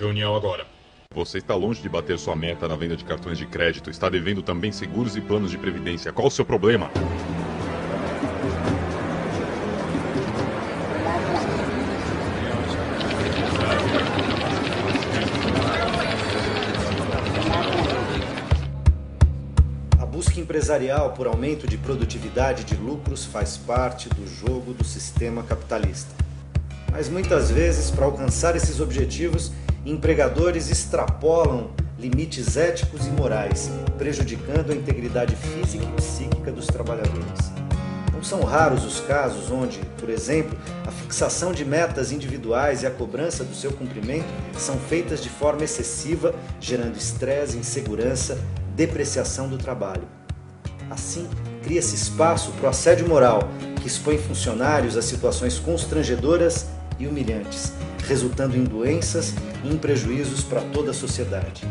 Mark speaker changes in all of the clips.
Speaker 1: Reunião agora.
Speaker 2: Você está longe de bater sua meta na venda de cartões de crédito. Está devendo também seguros e planos de previdência. Qual o seu problema?
Speaker 3: A busca empresarial por aumento de produtividade e de lucros faz parte do jogo do sistema capitalista. Mas muitas vezes, para alcançar esses objetivos, empregadores extrapolam limites éticos e morais, prejudicando a integridade física e psíquica dos trabalhadores. Não são raros os casos onde, por exemplo, a fixação de metas individuais e a cobrança do seu cumprimento são feitas de forma excessiva, gerando estresse, insegurança, depreciação do trabalho. Assim, cria-se espaço para o assédio moral, que expõe funcionários a situações constrangedoras e humilhantes, resultando em doenças e em prejuízos para toda a sociedade.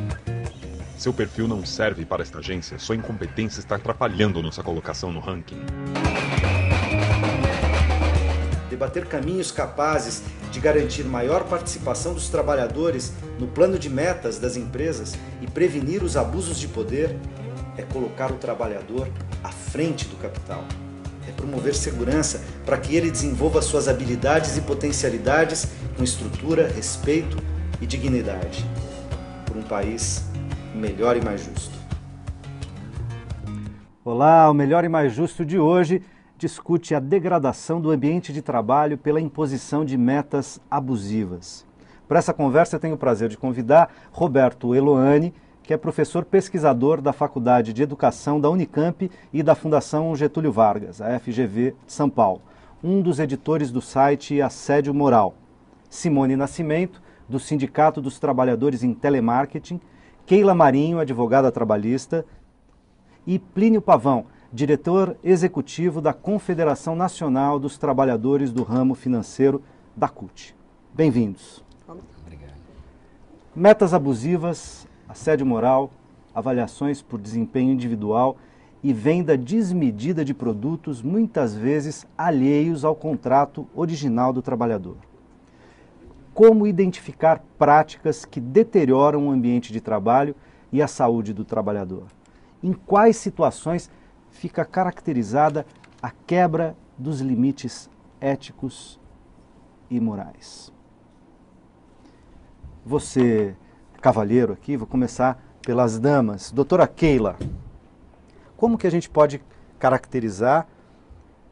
Speaker 2: Seu perfil não serve para esta agência. Sua incompetência está atrapalhando nossa colocação no ranking.
Speaker 3: Debater caminhos capazes de garantir maior participação dos trabalhadores no plano de metas das empresas e prevenir os abusos de poder é colocar o trabalhador à frente do capital. É promover segurança para que ele desenvolva suas habilidades e potencialidades com estrutura, respeito e dignidade. Por um país melhor e mais justo.
Speaker 4: Olá, o Melhor e Mais Justo de hoje discute a degradação do ambiente de trabalho pela imposição de metas abusivas. Para essa conversa eu tenho o prazer de convidar Roberto Eloane, que é professor pesquisador da Faculdade de Educação da Unicamp e da Fundação Getúlio Vargas, a FGV São Paulo, um dos editores do site Assédio Moral. Simone Nascimento, do Sindicato dos Trabalhadores em Telemarketing, Keila Marinho, advogada trabalhista, e Plínio Pavão, diretor executivo da Confederação Nacional dos Trabalhadores do Ramo Financeiro da CUT. Bem-vindos.
Speaker 5: Obrigado.
Speaker 4: Metas abusivas, assédio moral, avaliações por desempenho individual e venda desmedida de produtos, muitas vezes alheios ao contrato original do trabalhador. Como identificar práticas que deterioram o ambiente de trabalho e a saúde do trabalhador? Em quais situações fica caracterizada a quebra dos limites éticos e morais? Você, cavalheiro aqui, vou começar pelas damas. Doutora Keila, como que a gente pode caracterizar,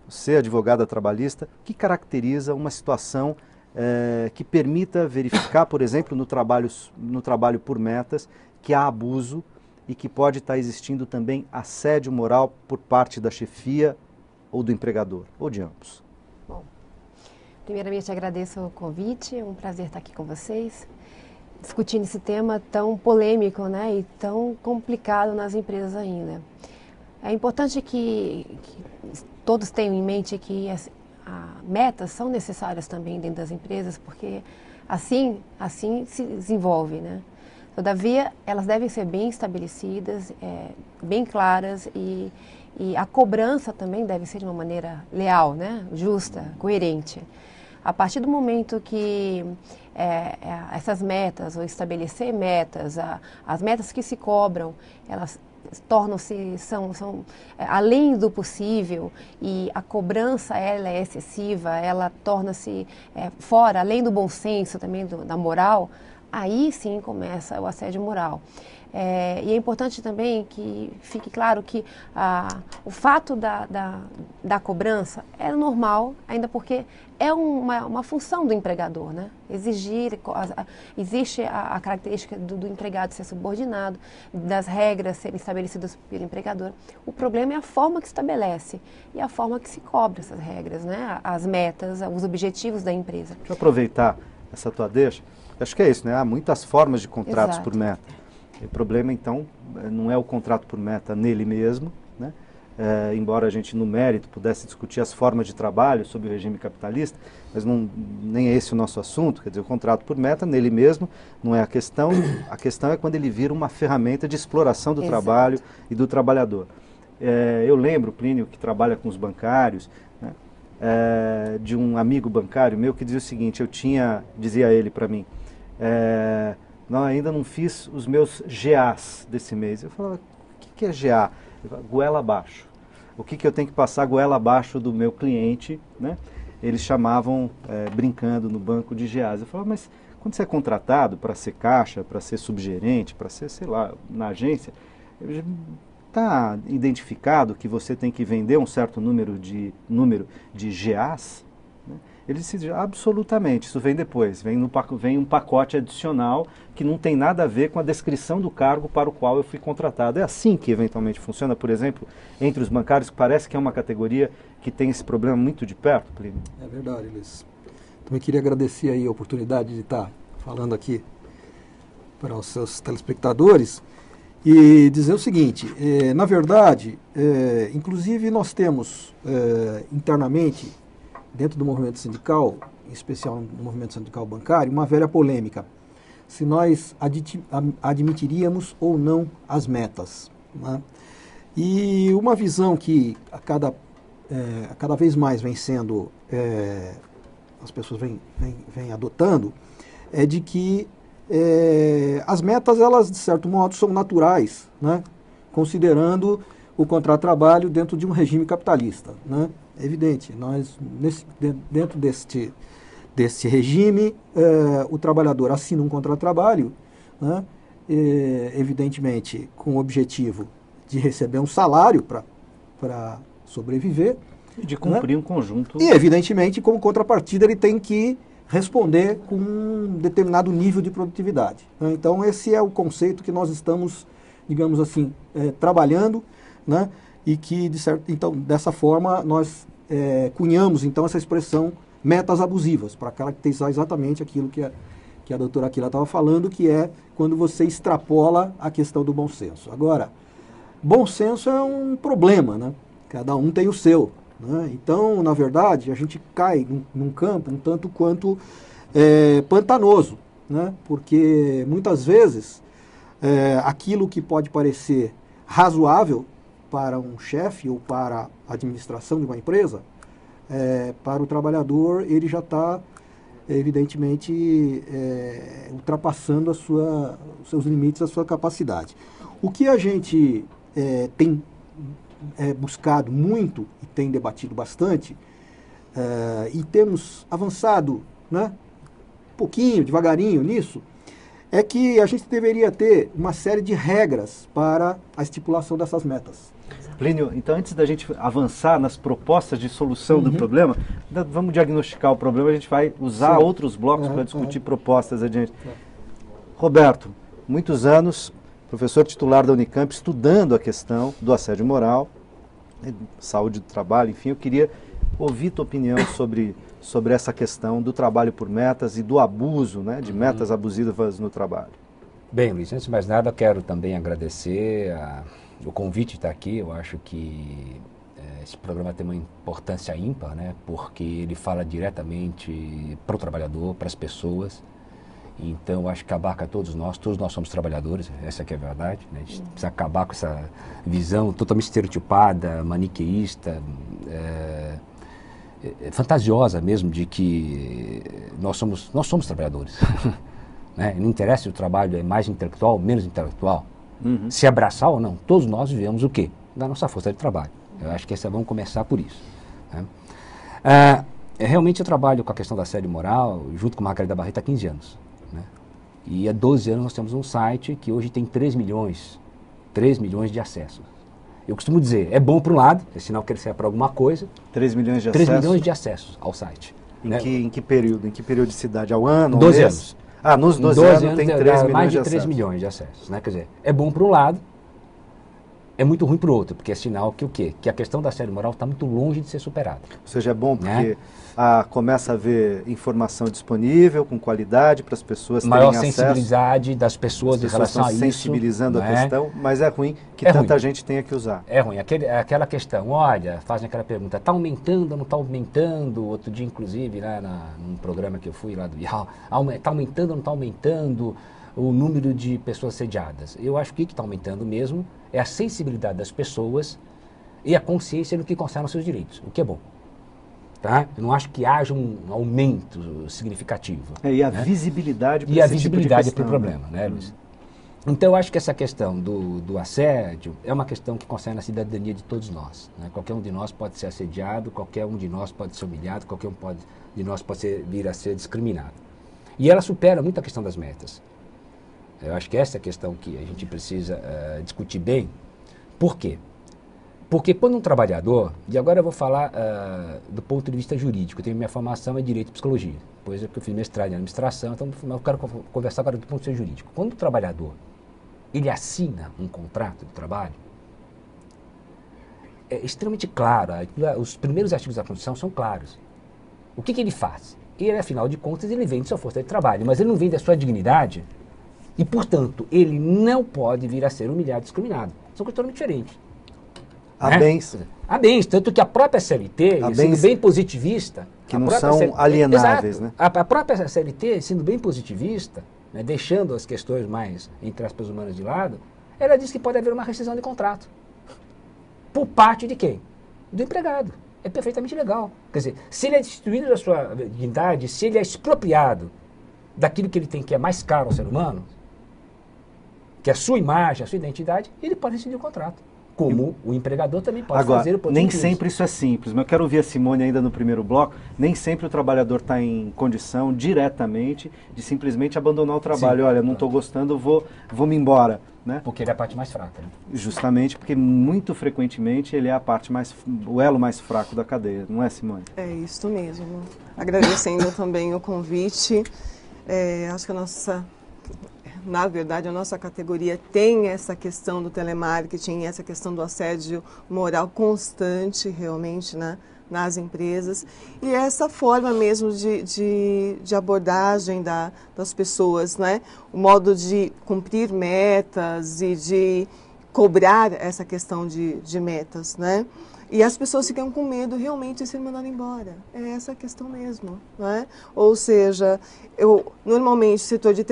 Speaker 4: você, advogada trabalhista, o que caracteriza uma situação que permita verificar, por exemplo, no trabalho por metas, que há abuso e que pode estar existindo também assédio moral por parte da chefia ou do empregador, ou de ambos?
Speaker 5: Bom, primeiramente agradeço o convite, é um prazer estar aqui com vocês, discutindo esse tema tão polêmico, né, e tão complicado nas empresas ainda. É importante que todos tenham em mente que metas são necessárias também dentro das empresas, porque assim se desenvolve, né? Todavia, elas devem ser bem estabelecidas, bem claras e a cobrança também deve ser de uma maneira leal, né? Justa, coerente. A partir do momento que essas metas, ou estabelecer metas, as metas que se cobram, elas tornam-se, são além do possível e a cobrança ela é excessiva, ela torna-se fora, além do bom senso, também da moral, aí sim começa o assédio moral. E é importante também que fique claro que o fato da cobrança é normal, ainda porque é uma função do empregador, né? Existe a característica do empregado ser subordinado, das regras serem estabelecidas pelo empregador. O problema é a forma que se estabelece e a forma que se cobra essas regras, né? As metas, os objetivos da empresa.
Speaker 4: Deixa eu aproveitar essa tua deixa. Acho que é isso, né? Há muitas formas de contratos
Speaker 5: Exato.
Speaker 4: por meta. O problema, então, não é o contrato por meta nele mesmo, né? Embora a gente, no mérito, pudesse discutir as formas de trabalho sob o regime capitalista, mas nem é esse o nosso assunto. Quer dizer, o contrato por meta nele mesmo não é a questão é quando ele vira uma ferramenta de exploração do
Speaker 5: Exato.
Speaker 4: trabalho e do trabalhador. Eu lembro, Plínio, que trabalha com os bancários, né? De um amigo bancário meu que dizia o seguinte, dizia ele para mim, ainda não fiz os meus GAs desse mês. Eu falava, o que é GA? Eu falava, goela abaixo. O que eu tenho que passar goela abaixo do meu cliente, né? Eles chamavam, brincando no banco, de GAs. Eu falava, mas quando você é contratado para ser caixa, para ser subgerente, para ser, sei lá, na agência, está identificado que você tem que vender um certo número de GAs? Né? Ele disse, absolutamente, isso vem depois, vem um pacote adicional que não tem nada a ver com a descrição do cargo para o qual eu fui contratado. É assim que eventualmente funciona, por exemplo, entre os bancários, que parece que é uma categoria que tem esse problema muito de perto, Plínio.
Speaker 1: É verdade, Luiz. Também queria agradecer aí a oportunidade de estar falando aqui para os seus telespectadores e dizer o seguinte, na verdade, inclusive nós temos internamente, dentro do movimento sindical, em especial no movimento sindical bancário, uma velha polêmica, se nós admitiríamos ou não as metas, né? E uma visão que a cada vez mais vem sendo, as pessoas vêm adotando, é de que as metas, elas de certo modo são naturais, né? Considerando o contrato de trabalho dentro de um regime capitalista, né? É evidente, nós dentro deste regime, o trabalhador assina um contrato de trabalho, né? Evidentemente com o objetivo de receber um salário para sobreviver.
Speaker 4: E de cumprir, né, um conjunto.
Speaker 1: E evidentemente, como contrapartida, ele tem que responder com um determinado nível de produtividade, né? Então esse é o conceito que nós estamos, digamos assim, trabalhando, né? E que, então, dessa forma, nós cunhamos então essa expressão metas abusivas, para caracterizar exatamente aquilo que a doutora Aquila estava falando, que é quando você extrapola a questão do bom senso. Agora, bom senso é um problema, né? Cada um tem o seu, né? Então, na verdade, a gente cai num campo um tanto quanto pantanoso, né? Porque muitas vezes aquilo que pode parecer razoável para um chefe ou para a administração de uma empresa, para o trabalhador, ele já está, evidentemente, ultrapassando os seus limites, a sua capacidade. O que a gente tem buscado muito e tem debatido bastante, e temos avançado, né, um pouquinho, devagarinho nisso, é que a gente deveria ter uma série de regras para a estipulação dessas metas.
Speaker 4: Plínio, então antes da gente avançar nas propostas de solução do problema, vamos diagnosticar o problema, a gente vai usar outros blocos para discutir propostas adiante. Roberto, muitos anos, professor titular da Unicamp, estudando a questão do assédio moral, saúde do trabalho, enfim, eu queria ouvir tua opinião sobre essa questão do trabalho por metas e do abuso, né, de metas abusivas no trabalho.
Speaker 6: Bem, Luiz, antes de mais nada, quero também agradecer o convite de estar aqui. Eu acho que esse programa tem uma importância ímpar, né, porque ele fala diretamente para o trabalhador, para as pessoas. Então, acho que abarca todos nós somos trabalhadores, essa que é a verdade, né? A gente precisa acabar com essa visão totalmente estereotipada, maniqueísta, fantasiosa mesmo, de que nós somos trabalhadores. Né? Não interessa se o trabalho é mais intelectual ou menos intelectual, se abraçar ou não, todos nós vivemos o quê? Da nossa força de trabalho. Eu acho que vamos começar por isso, né? Realmente eu trabalho com a questão da assédio moral, junto com a Margarida Barreto, há 15 anos. Né? E há 12 anos nós temos um site que hoje tem 3 milhões de acessos. Eu costumo dizer, é bom para um lado, é sinal que ele serve para alguma coisa.
Speaker 4: 3 milhões de
Speaker 6: 3
Speaker 4: acessos?
Speaker 6: milhões de acessos ao site.
Speaker 4: Em que período? Em que periodicidade? Ao ano?
Speaker 6: 12 anos.
Speaker 4: Nos 12 anos tem 3 milhões
Speaker 6: mais de
Speaker 4: acessos.
Speaker 6: 3 milhões de acessos. Né? Quer dizer, é bom para um lado, é muito ruim para o outro, porque é sinal que o quê? Que a questão da assédio moral está muito longe de ser superada.
Speaker 4: Ou seja, é bom porque começa a haver informação disponível, com qualidade, para as pessoas terem acesso.
Speaker 6: Maior sensibilidade das pessoas em relação a isso.
Speaker 4: Sensibilizando a questão, mas é ruim que tanta gente tenha que usar.
Speaker 6: É ruim. Aquela questão, olha, fazem aquela pergunta, está aumentando ou não está aumentando? Outro dia, inclusive, lá num programa que eu fui lá do IAL, está aumentando ou não está aumentando o número de pessoas assediadas? Eu acho que o que está aumentando mesmo é a sensibilidade das pessoas e a consciência no que concerne aos seus direitos, o que é bom. Tá? Eu não acho que haja um aumento significativo.
Speaker 4: E a visibilidade para
Speaker 6: E a
Speaker 4: esse
Speaker 6: visibilidade
Speaker 4: tipo de
Speaker 6: para o
Speaker 4: questão,
Speaker 6: problema, né, Luiz? Então, eu acho que essa questão do assédio é uma questão que concerne a cidadania de todos nós. Né? Qualquer um de nós pode ser assediado, qualquer um de nós pode ser humilhado, qualquer um de nós pode vir a ser discriminado. E ela supera muito a questão das metas. Eu acho que essa é a questão que a gente precisa discutir bem. Por quê? Porque quando um trabalhador, e agora eu vou falar do ponto de vista jurídico, eu tenho minha formação em Direito e Psicologia, depois eu fiz mestrado em Administração, então eu quero conversar agora do ponto de vista jurídico. Quando o trabalhador, ele assina um contrato de trabalho, é extremamente claro, os primeiros artigos da Constituição são claros. O que ele faz? Ele, afinal de contas, ele vende sua força de trabalho, mas ele não vende a sua dignidade e, portanto, ele não pode vir a ser humilhado e discriminado. São coisas totalmente diferentes.
Speaker 4: Há bens.
Speaker 6: Há bens, tanto que a própria CLT, sendo bem positivista...
Speaker 4: Que não são alienáveis,
Speaker 6: exato,
Speaker 4: né?
Speaker 6: A própria CLT, sendo bem positivista, né, deixando as questões mais, entre aspas, humanas de lado, ela diz que pode haver uma rescisão de contrato. Por parte de quem? Do empregado. É perfeitamente legal. Quer dizer, se ele é destituído da sua dignidade, se ele é expropriado daquilo que ele tem que é mais caro ao ser humano, que é a sua imagem, a sua identidade, ele pode rescindir o contrato. Como o empregador também pode fazer o ponto
Speaker 4: nem
Speaker 6: de vista.
Speaker 4: sempre isso é simples, mas eu quero ouvir a Simone ainda no primeiro bloco. Nem sempre o trabalhador está em condição diretamente de simplesmente abandonar o trabalho. Sim, olha, não estou gostando, vou me embora. Né?
Speaker 6: Porque ele é a parte mais fraca. Né?
Speaker 4: Justamente porque muito frequentemente ele é a parte o elo mais fraco da cadeia, não é, Simone?
Speaker 7: É isso mesmo. Agradecendo também o convite. Acho que na verdade, a nossa categoria tem essa questão do telemarketing, essa questão do assédio moral constante, realmente, né, nas empresas. E essa forma mesmo de abordagem das pessoas, né, o modo de cumprir metas e de cobrar essa questão de metas, né? E as pessoas ficam com medo realmente de ser mandadas embora. É essa a questão mesmo, né? Ou seja, normalmente o setor de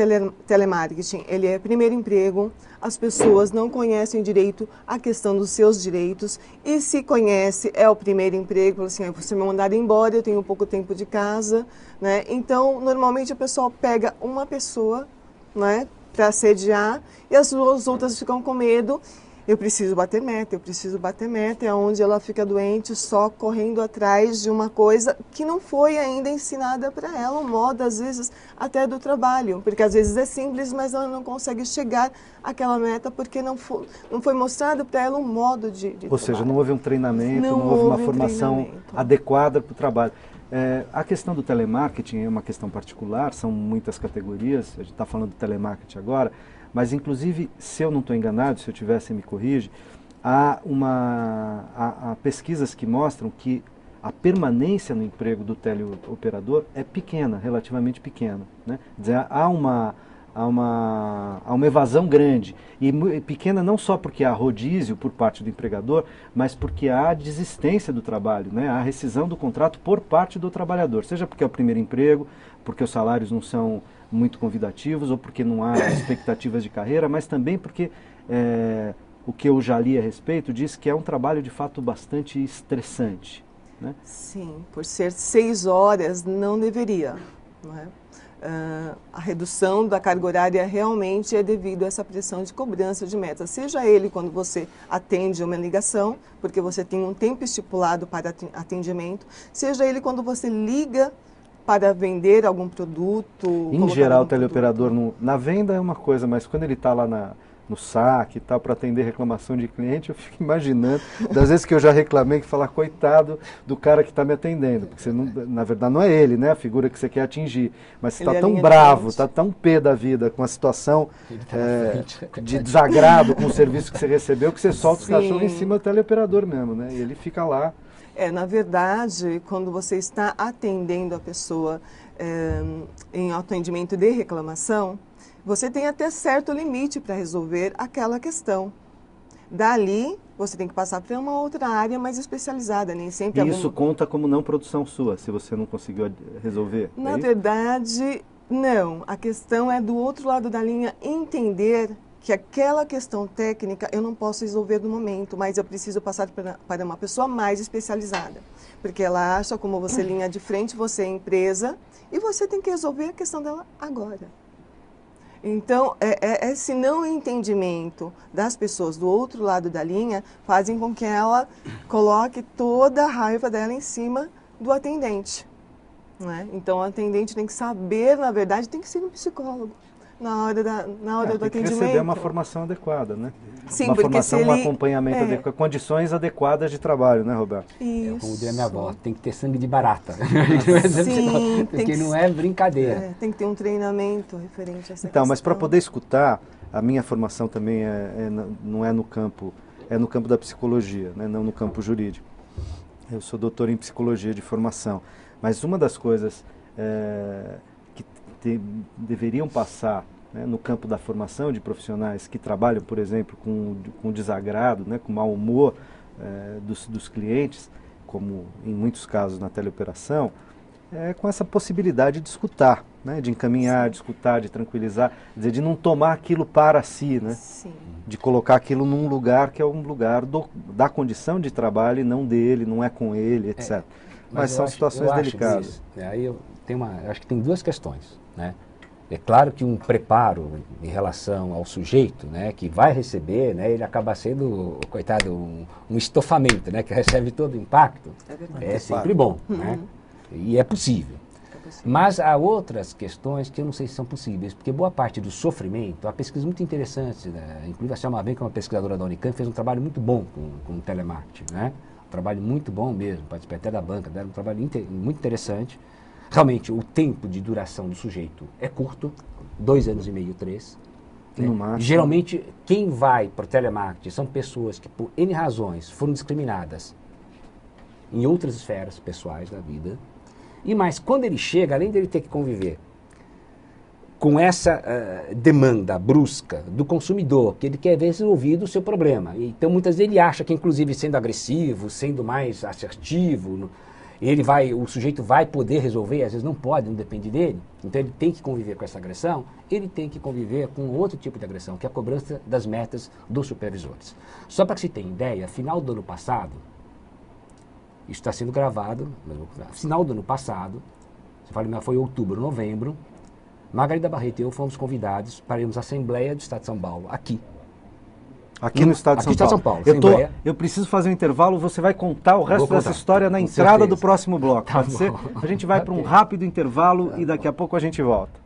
Speaker 7: telemarketing, ele é primeiro emprego, as pessoas não conhecem direito a questão dos seus direitos, e se conhece, é o primeiro emprego, assim, você me mandar embora, eu tenho pouco tempo de casa, né? Então, normalmente a pessoa pega uma pessoa, né, para assediar, e as duas outras ficam com medo. Eu preciso bater meta, é onde ela fica doente só correndo atrás de uma coisa que não foi ainda ensinada para ela, um modo, às vezes, até do trabalho, porque às vezes é simples, mas ela não consegue chegar àquela meta porque não foi mostrado para ela um modo de
Speaker 4: Ou seja, não houve um treinamento, não houve uma formação adequada para o trabalho. A questão do telemarketing é uma questão particular, são muitas categorias, a gente está falando do telemarketing agora, mas inclusive, se eu não estou enganado, se eu tivesse, me corrige, há pesquisas que mostram que a permanência no emprego do teleoperador é pequena, relativamente pequena. Né? Quer dizer, há uma evasão grande, e pequena não só porque há rodízio por parte do empregador, mas porque há desistência do trabalho, né? Há rescisão do contrato por parte do trabalhador, seja porque é o primeiro emprego, porque os salários não são muito convidativos, ou porque não há expectativas de carreira, mas também porque o que eu já li a respeito diz que é um trabalho de fato bastante estressante. Né?
Speaker 7: Sim, por ser 6 horas não deveria. Não é? A redução da carga horária realmente é devido a essa pressão de cobrança de metas, seja ele quando você atende uma ligação, porque você tem um tempo estipulado para atendimento, seja ele quando você liga para vender algum produto.
Speaker 4: Em geral, o teleoperador, na venda é uma coisa, mas quando ele está lá no saque e tal, para atender reclamação de cliente, eu fico imaginando, das vezes que eu já reclamei, que falar, coitado do cara que está me atendendo, porque você não, na verdade não é ele, né, a figura que você quer atingir, mas você está tão bravo, está tão pé da vida com a situação de desagrado com o serviço que você recebeu, que você solta os cachorros em cima do teleoperador mesmo, né, e ele fica lá.
Speaker 7: Na verdade, quando você está atendendo a pessoa em atendimento de reclamação, você tem até certo limite para resolver aquela questão. Dali, você tem que passar para uma outra área mais especializada, nem sempre...
Speaker 4: E isso conta como não produção sua, se você não conseguiu resolver?
Speaker 7: Na verdade, não. A questão é do outro lado da linha entender que aquela questão técnica eu não posso resolver no momento, mas eu preciso passar para uma pessoa mais especializada. Porque ela acha, como você linha de frente, você é empresa, e você tem que resolver a questão dela agora. Então, esse não entendimento das pessoas do outro lado da linha fazem com que ela coloque toda a raiva dela em cima do atendente. Né? Então, o atendente tem que saber, na verdade, tem que ser um psicólogo na hora do atendimento.
Speaker 4: Tem que receber uma formação adequada, né?
Speaker 7: Sim,
Speaker 4: uma
Speaker 7: porque
Speaker 4: formação,
Speaker 7: se ele...
Speaker 4: um acompanhamento adequado, condições adequadas de trabalho, né, Roberto?
Speaker 7: Isso.
Speaker 6: Como diria minha avó, tem que ter sangue de barata.
Speaker 7: Sim,
Speaker 6: porque não é brincadeira.
Speaker 7: Tem que ter um treinamento referente a essa
Speaker 4: Então,
Speaker 7: questão.
Speaker 4: mas para poder escutar, a minha formação também não é no campo, é no campo da psicologia, né, não no campo jurídico. Eu sou doutor em psicologia de formação, mas uma das coisas que deveriam passar, né, no campo da formação de profissionais que trabalham, por exemplo, com desagrado, né, com mau humor dos clientes, como em muitos casos na teleoperação, com essa possibilidade de escutar, né, de encaminhar, de escutar, de tranquilizar, quer dizer, de não tomar aquilo para si, né,
Speaker 7: Sim.
Speaker 4: de colocar aquilo num lugar que é um lugar da condição de trabalho e não dele, não é com ele, etc. Mas são situações delicadas.
Speaker 6: Aí eu acho que tem duas questões, né? É claro que um preparo em relação ao sujeito, né, que vai receber, né, ele acaba sendo, coitado, um estofamento, né, que recebe todo o impacto. É sempre bom, né? E é possível. Mas há outras questões que eu não sei se são possíveis, porque boa parte do sofrimento, há pesquisas muito interessantes, né? Inclusive a Selma Ben, que é uma pesquisadora da Unicamp, fez um trabalho muito bom com o telemarketing, né? Um trabalho muito bom mesmo, participei até da banca, deram um trabalho muito interessante. Realmente, o tempo de duração do sujeito é curto, 2 anos e meio, 3.
Speaker 4: No máximo.
Speaker 6: Geralmente, quem vai para o telemarketing são pessoas que, por N razões, foram discriminadas em outras esferas pessoais da vida. E mais, quando ele chega, além dele ter que conviver com essa demanda brusca do consumidor, que ele quer ver resolvido o seu problema. Então, muitas vezes ele acha que, inclusive, sendo agressivo, sendo mais assertivo, o sujeito vai poder resolver, às vezes não pode, não depende dele. Então, ele tem que conviver com essa agressão, ele tem que conviver com outro tipo de agressão, que é a cobrança das metas dos supervisores. Só para que se tenha ideia, final do ano passado, isso está sendo gravado, final do ano passado, foi outubro, novembro, Margarida Barreto e eu fomos convidados para irmos à Assembleia do Estado de São Paulo, aqui.
Speaker 4: Aqui no Estado de São Paulo. Eu preciso fazer um intervalo, você vai contar o resto dessa história na entrada do próximo bloco, pode ser? A gente vai para um rápido intervalo e daqui a pouco a gente volta.